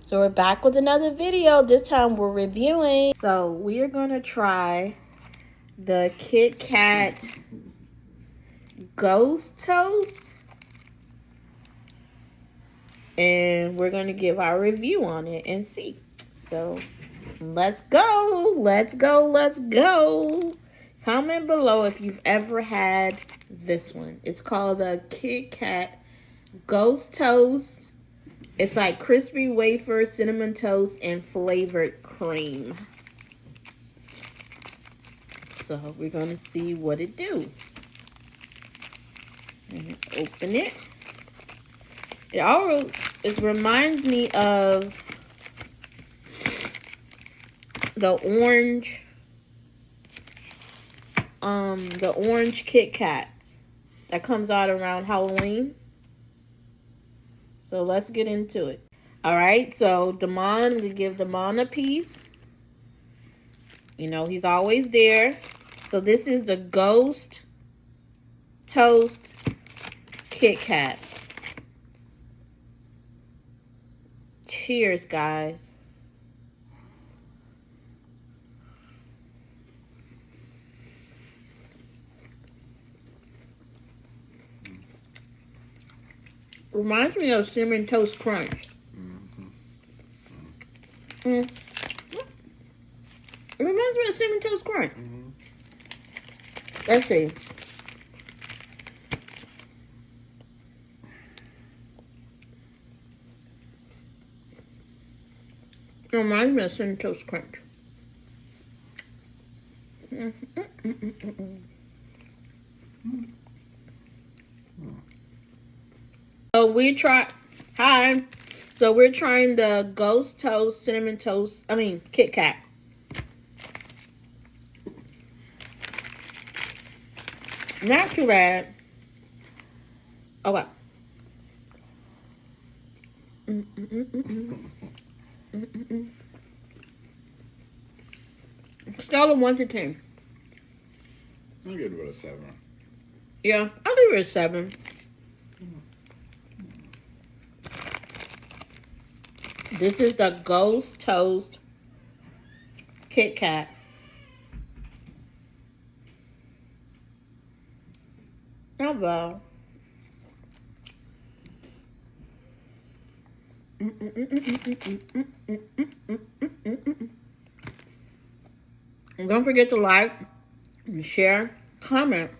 So we're back with another video. This time we're reviewing. So we are going to try the KitKat Ghost Toast. And we're going to give our review on it and see. So let's go. Let's go. Let's go. Comment below if you've ever had this one. It's called the KitKat Ghost Toast. It's like crispy wafer, cinnamon toast, and flavored cream. So we're going to see what it do. And open it. It reminds me of the orange KitKat that comes out around Halloween. So let's get into it. Alright, so Damon, we give Damon a piece. You know, he's always there. So this is the Ghost Toast KitKat. Cheers, guys. Reminds me of Cinnamon Toast Crunch. It reminds me of Cinnamon Toast Crunch. Let's see. It reminds me of Cinnamon Toast Crunch. So we're trying the Ghost Toast Cinnamon Toast, KitKat. Not too bad. Okay. Scale of 1 to 10. I'll give it a 7. Yeah, I'll give it a 7. This is the Ghost Toast KitKat. Not bad. And don't forget to like, and share, comment.